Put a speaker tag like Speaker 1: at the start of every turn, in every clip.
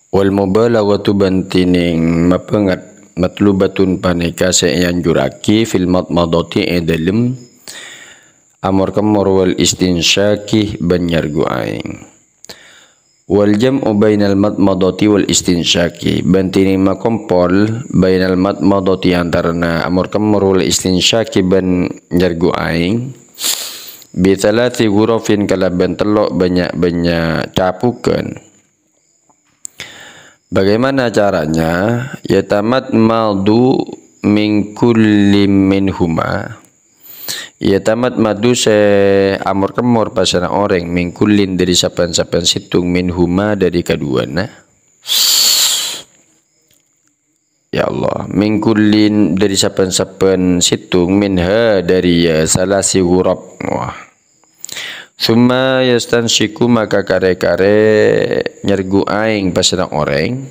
Speaker 1: Wal mubalaghatu bantining mapengat matlubatun panika sayanjuraki fil madmadati dalem amor kemor wal istinsyaki banyargu aing. Wal jam'u bainal madmadati wal istinsyaki bantining makompol bainal madmadati antarana amor kemor wal istinsyaki banyargu aing. Bitalati ghurafin kalaban telok banyak-banyak capukan. Bagaimana caranya? Yatamat madu min kulli minhuma. Yatamat madu se amor kemor pasana orang min kullin dari sapan-sapan situng minhuma dari keduanya. Ya Allah, min kullin dari sapan-sapan situng minha dari salasi ghurab. Wah. Summa yastansyiku maka kare-kare nyergu aing pasana orang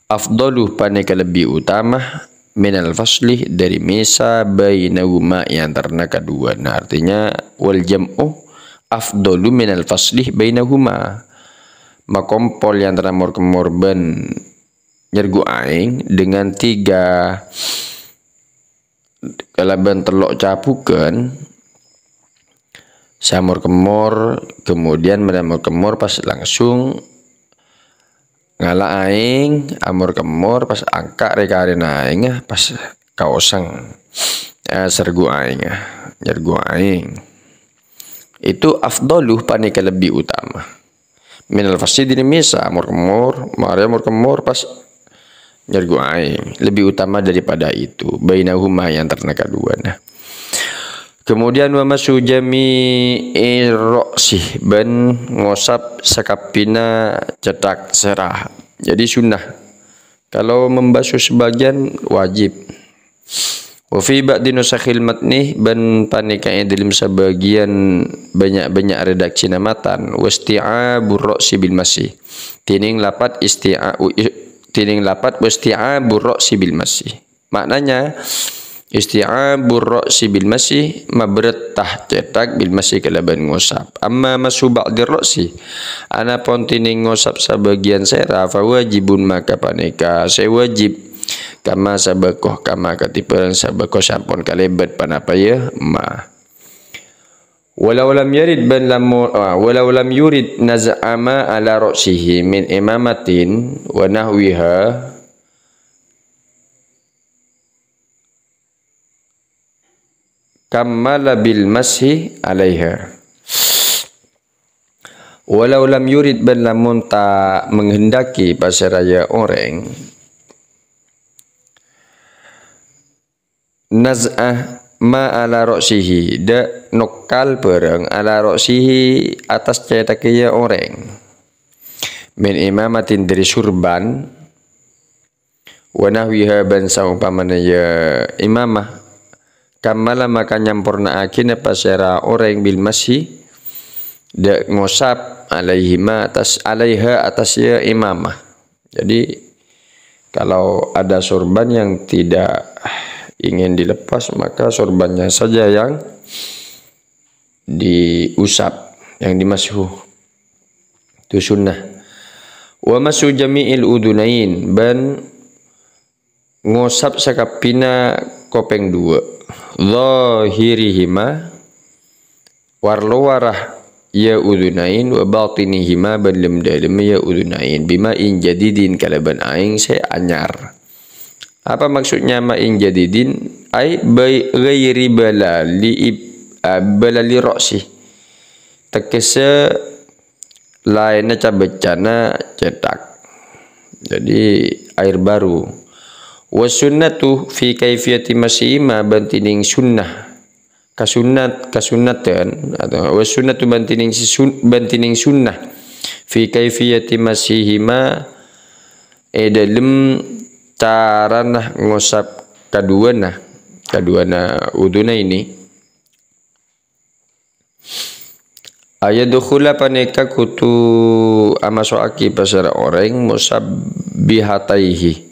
Speaker 1: afdaluh paneka lebih utama minal fasli dari misa bainahuma yang antara kedua. Nah, artinya wal jam'u afdalu minal fasli bainahuma makompol yang antara mor kemorban nyergu aing dengan 3 kalaban telok capukan samur kemor, kemudian menamur kemor pas langsung ngala aing amur kemor pas angka rekarin aing pas kaosang sergu aing nyergu aing itu afdaluh panika lebih utama minal fasli dini misa amur kemor mari amur kemor pas nyergu aing lebih utama daripada itu bainahuma yang terna kedua. Nah, kemudian wa masu jami'ir ra'si ban ngosap sakapina cetak serah. Jadi sunnah. Kalau membasuh sebagian wajib. Wa fi ba'di nusakhil matni ban panika dalam sebagian banyak-banyak redaksi namatan wasti'abur ra'si bil masih. Tining lapat wasti'abur ra'si bil masih. Maknanya isti'abur ra'si bil masih mabretah cetak bil masih kalaban ngosap. Amma masu ba'dir ra'si ana pontining ngosap sebagian sera fa wajibun maka paneka saya wajib kama sabakoh kama katipan sabakoh sampun kalebat panapa ya ma walau lam yurid naz'ama ala ra'sihi min imamatin wa nahwiha kammala bil mashi alaiha. Walau lam yurid ban lamun tak menghendaki pasaraya orang naz'ah ma ala ra'sihi da nokal bareng ala ra'sihi atas cetaknya orang min imamatin dari surban wa nahwiha ban saumpamana ya imamah kamala maka nyampurna akin pasera orang bil masih da ngosap alaihima alaiha atas ya imamah. Jadi kalau ada sorban yang tidak ingin dilepas maka sorbannya saja yang diusap yang dimasuh itu sunnah. Wa masu jami'il udunain ban ngosap sakapina kopeng 2 zahirihima warlo warah ya udunain wa batinihima balem dalem ya udunain bima in jadidin kalaban aing saya anyar. Apa maksudnya ma in jadidin ai ghairi balali ra'si tekese lainnya cabecana cetak jadi air baru. Wasunnatu fi kaifiyati masihima bantining sunnah kasunatan atau wasunnatu bantining sunnah fi kaifiyati masihima dalem carana ngosap kaduana uduna ini ayadukhula paneka kutu amasoaki pasara orang musabbihataihi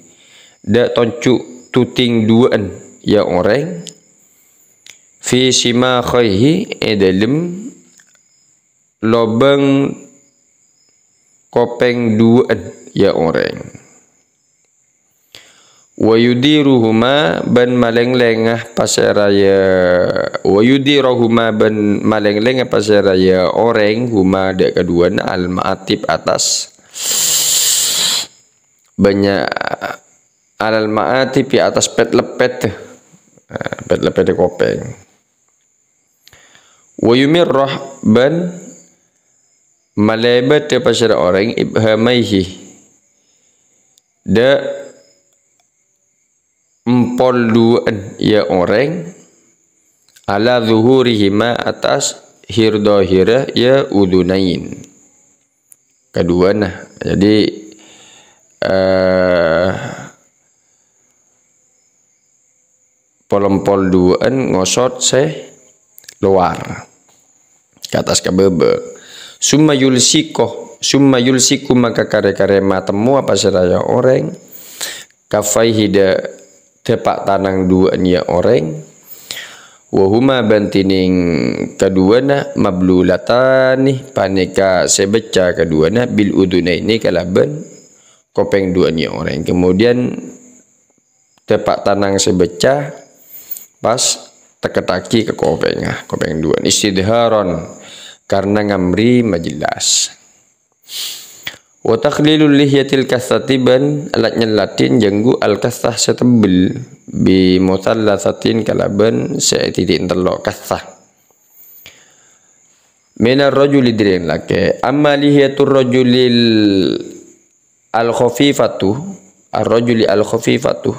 Speaker 1: da toncuk tuting duaan ya orang fi simakhaihi dalem lobang kopeng duaan ya orang. Wa yudiruhuma ban malenglengah pasaraya wa yudiruhuma ban malenglengah pasaraya orang huma dek keduana al ma'atib atas banyak alal ma'atib di atas pet lepet kopeng. Wa yumirrah ban malebat pasara orang ibhamaihi da empol duan ya orang ala zuhurihima atas hirdahira ya udunain kedua nah. Jadi pol duan ngosot luar ke atas ke bebe. Summa yulsiku maka kare-kare matemu apa seraya orang kafaihi da tepak tanang duaan ya orang wahuma bantining keduana mablulatani paneka sebeca keduana bil udunaini kalaban kopeng duaan ya orang. Kemudian tepak tanang sebeca pas teketaki ke kopeng duaan istidharon karena ngamri majelas. Wa takhlilul lihyatil kathatiban alatnya latin jenggu al kathah setebel bi muthallathatin kalaban setitik telok kathah minar rajuli dirin lake amma lihyatur rajulil al khafifatu ar-rajuli al khafifatu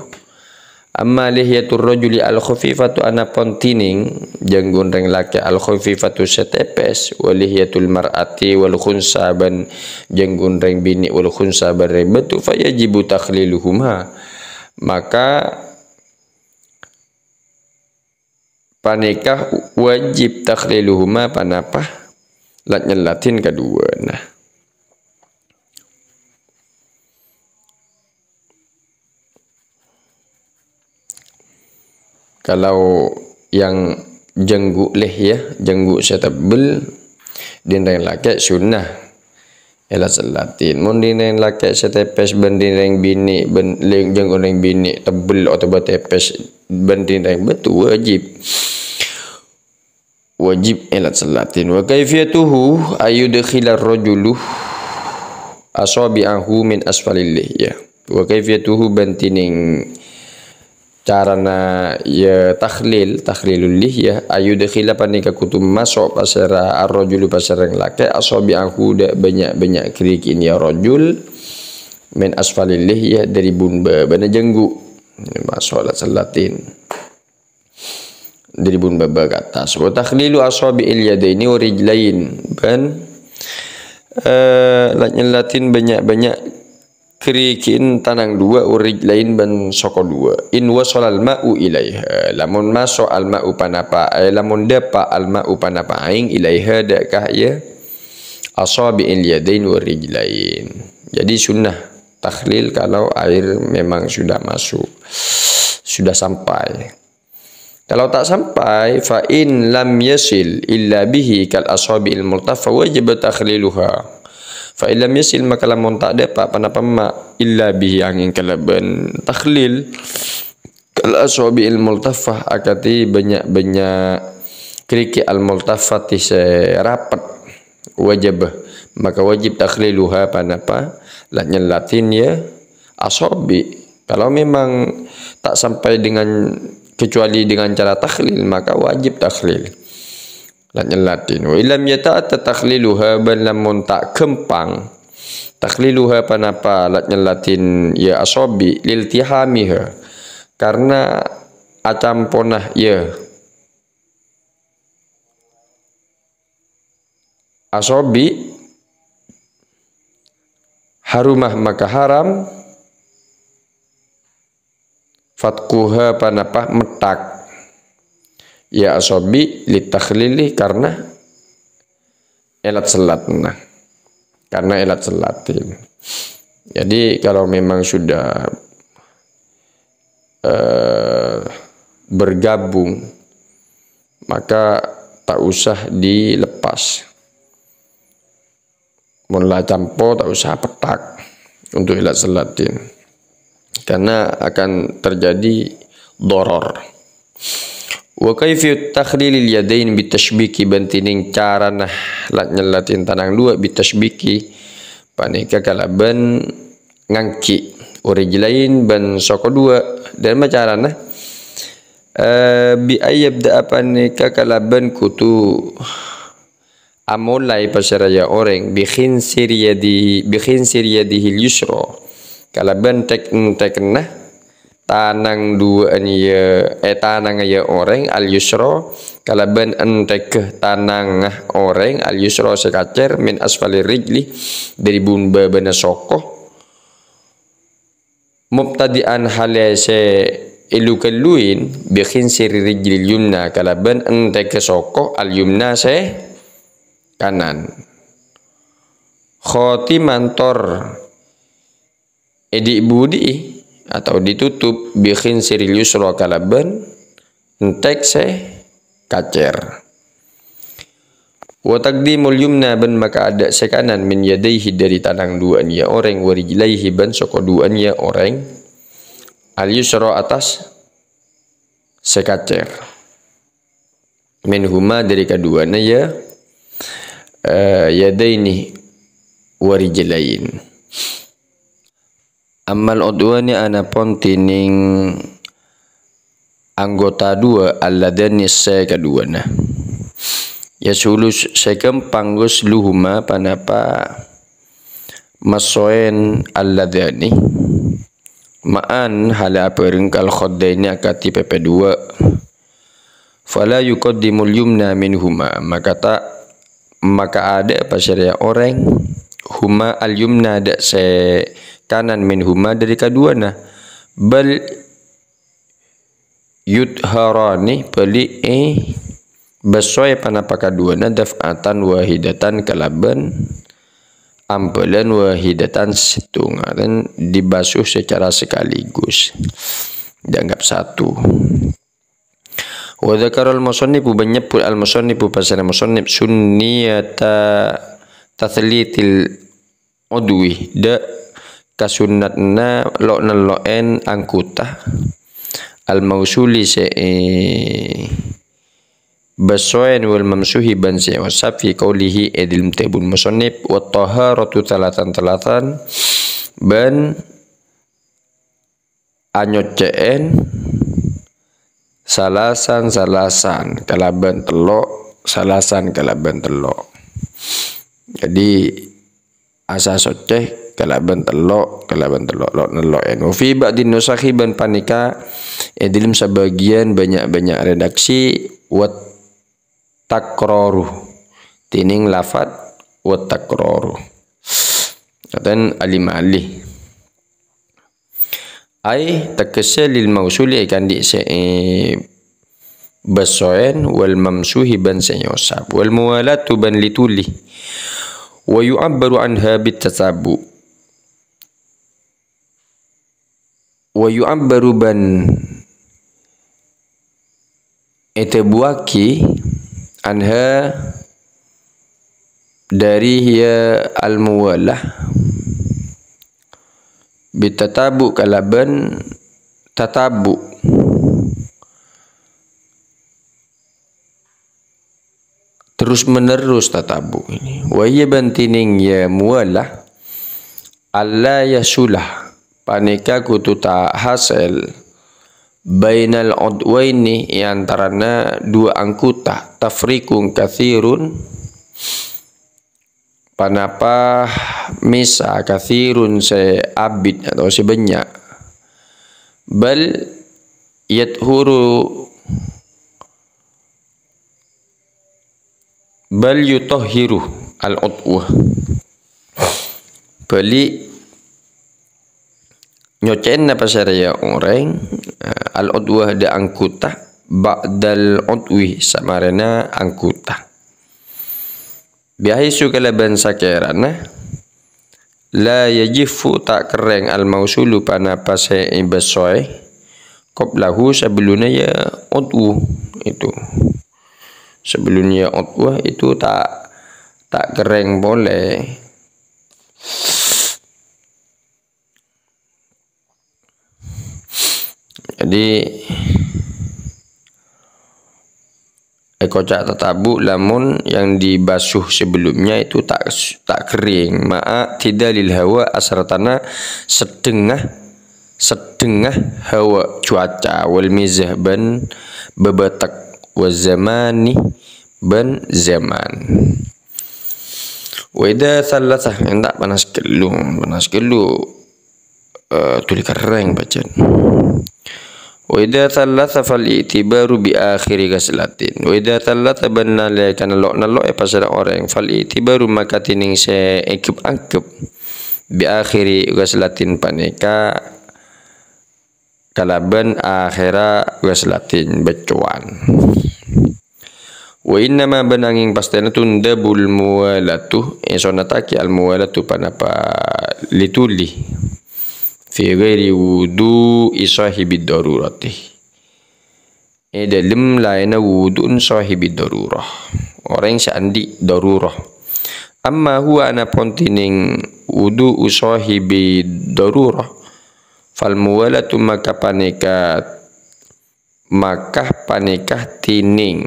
Speaker 1: amma lihiyatur rajuli al khafifatu ana pontining jenggun reng laki al khafifatu setepes walihiyatul mar'ati wal khunsa ban jenggun reng bini wal khunsa berebetu fayajibu takhliluhuma maka panikah wajib takhliluhuma panapa latnya latin kedua. Nah kalau yang jenggu leh ya jenggu setebel dinreng laki sunnah elat selatin mun dinreng laki setepes bandinreng bini leng jenggu reng bini tebel atau betepes bandinreng betu wajib elat selatin. Wa kaifiyatuhu ayudkhilar rajulu asabi'ahu min asfalil lihya wa kaifiyatuhu bantining carana ya takhlilul lihya ayudkhila panika kutum masuk pasara ar-rajulu pasara yang laki asabi'ahu da banyak kerikin ya rajul min asfalil lihya dari bunba bana jenggu masuk salatin dari bunba ke atas. Wa takhlilu asabi'il yadaini wa rijlain ban latin banyak kerikin tanang dua urid lain ban soko dua in wasalal ma'u ilaiha lamun masuk al ma'u panapa lamun dapa al ma'u panapa aing ilaiha dakah ya asabi'il yadain wa rijlain. Jadi sunnah takhlil kalau air memang sudah masuk sudah sampai. Kalau tak sampai fa in lam yasil illa bihi kal asabi'il multafa wajib takhliluha. Fa illam yasil maka lamun tak dapat panapa mak illa bihi angin kalaban takhlil kal asabi'il multafah akati banyak keriki al multafati rapat wajib maka wajib takhliluha panapa latnya latin ya asabi. Kalau memang tak sampai dengan kecuali dengan cara takhlil maka wajib takhlil latnya latin. Wa illam yata'atta takhliluha ban lamun tak kempang takhliluha panapa latnya latin ya asabi liltihamiha karena acam ponah ya asabi harumah maka haram fatkuha panapa metak ya asabi litakhlili karena elat selatna karena elat selatin. Jadi kalau memang sudah bergabung maka tak usah dilepas Mula campo tak usah petak untuk ilat selatin, karena akan terjadi doror. Wa kaifiyyat takhlilil yadain bitashbiki bantining cara nah lat nyelatin tanang dua bitashbiki panika kalaban ngangki urijlain ban soko dua dan macara nah bi ayyabda panika kalaban kutu amulai pasaraya orang bi khinsir yadihi yusra kalaban tek nah tanang dua ya tanang ya orang al yusra kalaban entek tanang orang al yusra sekacer min asfalir rijli dari bumba bana soko mubtadi'an halase ilukaluin bi khinsir rijlil yumna kalaban entek soko al yumna se kanan khotiman tor edi budi atau ditutup bi khinsiril yusra kalaban entek se kacer. Wa taqdimul yumna ban maka ada sekanan min yadaihi dari tanang duaan ya orang wa rijlaihi ban soko duaan ya orang al yusra atas sekacer min huma dari keduanya ya yadaini wa rijlain. Amal udwani ana pontining anggota dua alladani se keduana ya sulus sekempang gus luhuma panapa masoen alladani ma'an hala perengkal khaddaini akati pp2 fala yuqaddimul yumna minhuma maka ada apa syariah orang huma al yumna da se kanan min huma dari keduanya bal yudharani bali basoy panapa keduanya daf'atan wahidatan kalaban ampelan wahidatan setunggal dan dibasuh secara sekaligus dianggap satu. Wa dzakarul musannifu banyepul al musannifu pasana musannif sunniyata tathlitil udwi da kasunnatna lo'en angkuta al mausuli se basoen wal mamsuhi ban se wasaf fi qawlihi edil mutebun musannif wa taharatu talatan ban anyoceen salasan kalaban telok salasan kalaban telok. Jadi asa soceh kalaban telok lok nelok en fi ba'din nusakhi ban panika dalam sebagian banyak redaksi wat takraru tining lafat wat takraru dan alim-alih ai takasal lil mausuli kan di se basoen wal mamsuhi ban sayosab wal muwalatu ban lituli wa yu'abbaru anha bitasabu wa yu'abbaru ban etabuaki anha dari hiya al-muwalah bitatabu kalaban tatabu terus menerus tatabu ini wa hiya bantining ya muwalah alla yasulah panika kutu tak hasil bainal udwaini antarana dua angkuta tafriqun katsirun panapa misa katsirun se abid atau sebanyak bal yutahhiru al udwah bali nyocen apa syariah orang al udwah da angkuta ba'dal udwi samarana angkuta bihaitsu kalaban sakerana la yajifu tak kereng al mausulu panapa se ibasoy qablahu sebelumnya ya udwu itu sebelumnya udwah itu tak kereng boleh Jadi kocak tatabu lamun yang dibasuh sebelumnya itu tak kering, ma'a tidalil hawa asratana setengah hawa cuaca, wal mizah ban bebetak, wa zamani ban zaman. Wa idza thalatha hendak panas gelu tuli kereng bacaan. Wa idza thalatha fal i'tibaru bi akhiri ghaslatin. Wa idza thalatha banna la kana lo pasara orang fal i'tibaru maka tining se angkep bi akhiri ghaslatin paneka kalaban akhira ghaslatin becuan. Wa inna ma benanging pastena tundabul muwalatu sonataki al muwalatu panapa lituli fi ghairi wudu sahibi darurati dalam lain wudu'un sahibi darurah orang sandi darurah. Amma huwa ana pontining wudu sahibi darurah fal muwalatu maka panekah tining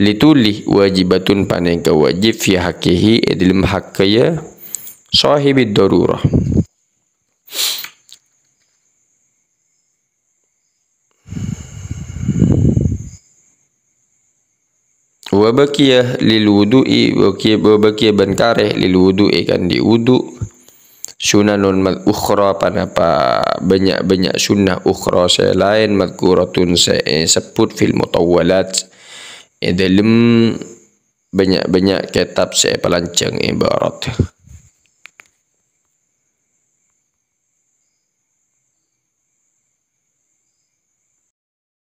Speaker 1: lituli wajibatun paneka wajib fi hakihi dalam haknya sahibi darurah. Wa baqiya lil wudu'i wa baqiya ban kareh lil wudu'i kan di wudu sunanun mal ukhra panapa banyak sunnah ukhra selain madkuratun sebut fil mutawwalat dalam banyak kitab pelancang ibarat.